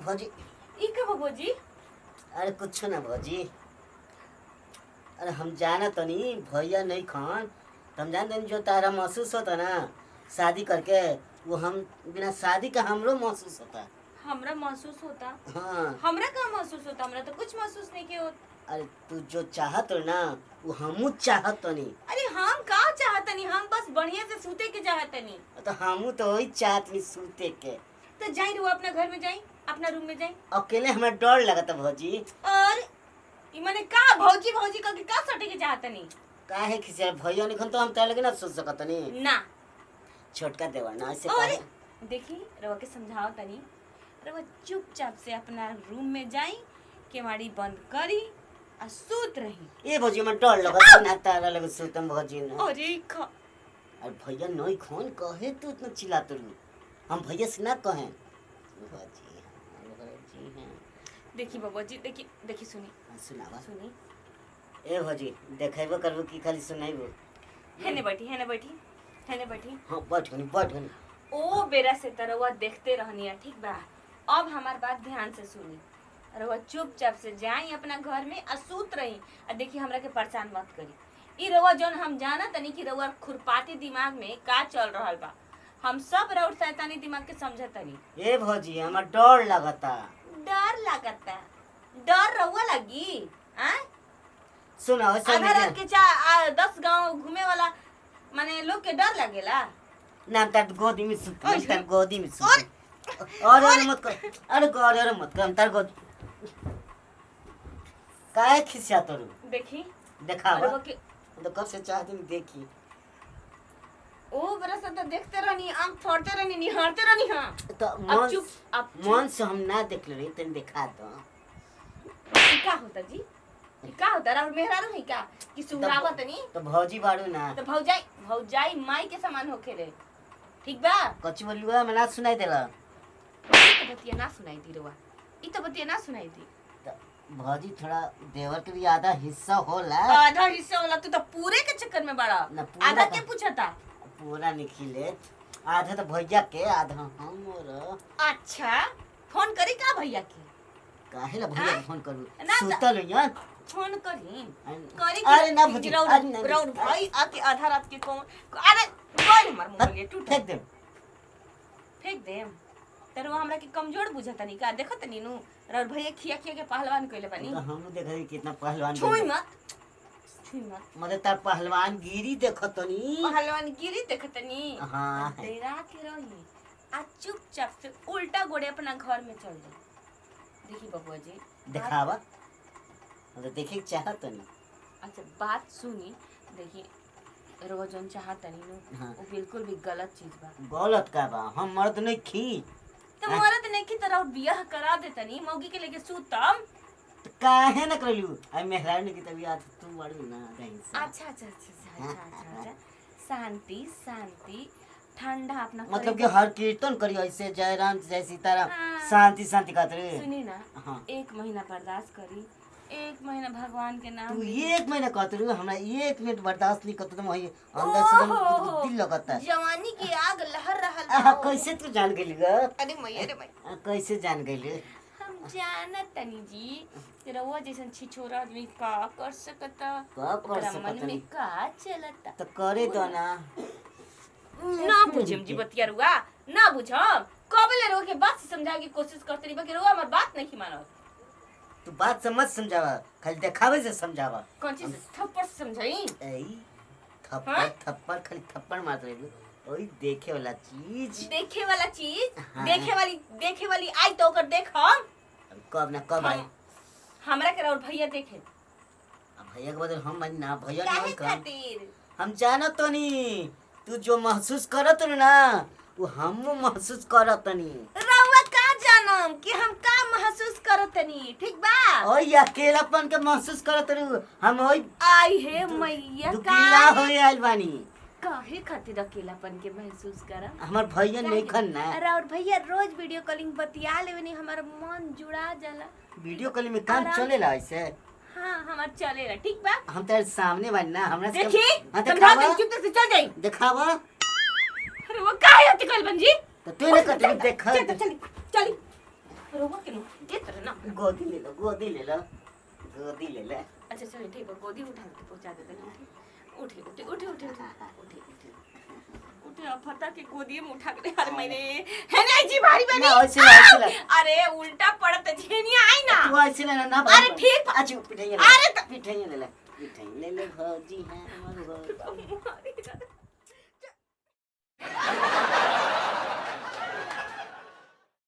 भौजी ई का भौजी? अरे कुछ ना भौजी। अरे हम जाना तो नहीं भैया नहीं खान तो हम जानते जो तारा महसूस होता ना शादी करके वो हम बिना शादी का हमरो महसूस होता। हमरा महसूस होता? हाँ हमरा का महसूस होता? हमरा तो कुछ महसूस नहीं किया होता। अरे तू जो चाहत हो ना वो हमू चाहत तो नहीं। अरे हम का चाहतनी? हम बस बढ़िया से सूते के चाहतनी। तो हमू तो वही चाहत नहीं सूते के। तो जाई रहो अपना घर में, जाई अपना रूम में जाई। अकेले हमें डर लगता भौजी। और ई माने का भौजी भौजी का सटे के चाहतनी? काहे खिसे भैया निखन तो हम तार लगे ना सोच सकत नहीं ना छोटका देवर ना ऐसे और काहे। देखी रवा के समझाओ तनी। रवा चुपचाप से अपना रूम में जाई, केवाड़ी बंद करी आ सूत रही। ए भौजी मैं डर लगता ना तारा लगे सुतम भौजी ना। अरे खा अरे भैया नहीं खोन कहे तू इतना चिल्लाते रही। हम भैया से ना कहें भौजी हैं। देखी बाबा जी, देखी देखी सुनी सुनावा सुनी। ए भौजी देखेबो करबो की खाली सुनाइबो। हेने बैठी हेने बैठी हेने बैठी। हां बैठ गनी। ओ बेरा से तरवा देखते रहनिया, ठीक बा? अब हमार बात ध्यान से सुनी। रवा चुपचाप से जाई अपना घर में आ सूत रही। आ देखी हमरा के परेशान मत करी। ई रवा जौन हम जाना तनी कि रवा खुरपाती दिमाग में का चल रहल बा। हम सब रउट शैतानी दिमाग के समझतनी। ए भौजी हमरा डर लगता। डर लागता? डर रहुआ लगी? आ सुना हो आधा रात के 10 गांव घूमे वाला माने लोग के डर लागेला? ना तार गोदी में सुत तार गोदी में सुत। और मत कर। अरे गौर मत कर तार गोद काहे खिसिया तोरू। देखी देखावा रवा के तो कब से चाहती हूं देखी। ओ बरस तो देखते रहनी, आंख फोड़ते रहनी, निहारते रहनी। हां तो अब चुप अब मन से हम ना देख ले तन दिखा दो। ई का होता जी? ई का होता? और मेहरारू है का कि सुरावत नहीं? तो भौजी बाड़ू ना तो भौजाई माई के समान होखेले, ठीक बा? कच्ची बोलियो मैं ना सुनाई देला। ई तो बतिया ना सुनाई दी रवा। ई तो बतिया ना सुनाई दी। तो भौजी थोड़ा देवर के भी आधा हिस्सा होला। आधा हिस्सा वाला तू तो पूरे के चक्कर में बड़ा। ना पूरा आधा का- के पूछता? पूरा निकले आधा तो भैया के आधा हमर। अच्छा फोन करी का भैया के? काहे ला भैया के फोन करू ना तो- सुतल यार। फोन करी अरे ना भौजी आज ना राउंड भाई आके आधा रात के कौन? अरे कोई हमर मोबाइल टूट फेंक दे। फेंक देम। तेरे हमरा के कमजोर बुझता नहीं का? देखत नी नु राउंड भैया खिया खिया के पहलवान कइले बानी। तो हम देखै कितना पहलवान छुई मत छुई मत। मतलब तार पहलवान गिरी देखतनी। पहलवान गिरी देखतनी। हाँ तेरा के रही आ चुपचाप से उल्टा गोड़े अपना घर में चल जा। देखी बबुआ जी दिखावा मतलब देखे चाहत नहीं। अच्छा बात सुनी। देखी रोजन चाहतनी नु हाँ। वो बिल्कुल भी गलत चीज बा। गलत का बा हम मर्द नहीं खी। तो मरद नहीं की तरह बियाह करा देतनी मौगी के लेके सूतम। तो काहे न करलू आई मेहरानी की तबीयत तू बड़ी ना दही से। अच्छा अच्छा अच्छा अच्छा अच्छा अच्छा शांति शांति ठंडा अपना मतलब कि करे- हर कीर्तन करी ऐसे जय राम जय सीताराम हाँ। शांति शांति खातिर। सुनी ना हाँ 1 महीना बर्दाश्त करी। 1 महीना भगवान के नाम तू ली। 1 महीना कहत रही हमरा 1 मिनट बर्दाश्त नहीं करत वही अंदर से ओहो, दिल लगता है। जवानी की आग लहर रहल आहा, बा। कैसे तू जान गेली ग? अरे मैया रे मैया कैसे जान गेली? हम जानत तनी जी तेरा वो जैसन छिछोरा आदमी का कर सकता? का कर ओकरा सकत मन में नहीं का चलता? तो करे दो ना। ना बुझम जी बतिया रुआ ना बुझम। कबले रो के बात से समझाए की कोशिश करते नहीं बाकी रुआ हमर बात नहीं मानत। तू बात से मत समझावा खाली दिखावे से समझावा। कौन चीज से थप्पड़ से समझाई? ऐ थप्पड़ हाँ? थप्पड़ खाली थप्पड़ मार रही ओई देखे वाला चीज। देखे वाला चीज हाँ। देखे वाली आई तो ओकर देख हम अब कब ना कब आई। हमरा के और भैया देखे अब भैया के बदल हम बनी ना भैया काहे नहीं कर। खातिर? हम जानत तो नहीं तू जो महसूस करत रही ना वो हम महसूस करत नहीं। रउआ का जानम कि हम का महसूस करतनी, ठीक बा? ओई अकेलापन के महसूस करत रही हम ओई आई है मैया दुखिला का होए आइल बानी। काहे खातिर अकेलापन के महसूस करम? हमर भैया नहीं खन ना अरे और भैया रोज वीडियो कॉलिंग बतिया लेवनी हमारा मन जुड़ा जाला। वीडियो कॉल में काम आराम चलेला ऐसे। हाँ हमार चलेला, ठीक बा? हम तेरे सामने बानी ना हमरा से देखी हाँ, समझा दिखावा दे चुप से चल जाई। दिखावा अरे वो काहे होती कल बंजी? तो तू ने कतली देखा चल चली चली रोवा के नु देत रहे ना गोदी ले लो गोदी ले लो गोदी ले ले। अच्छा चलिए ठीक है गोदी उठा के पहुंचा देते हैं उठे उठे उठे उठे उठे उठे उठे उठे अब फटा के गोदी में उठा के अरे मैंने है ना जी भारी बनी ना ऐसे ले अरे उल्टा पड़त झेनी आई ना तू ऐसे ले ना अरे ठीक अच्छा पिठाई अरे ले ले भौजी है हमारे भौजी।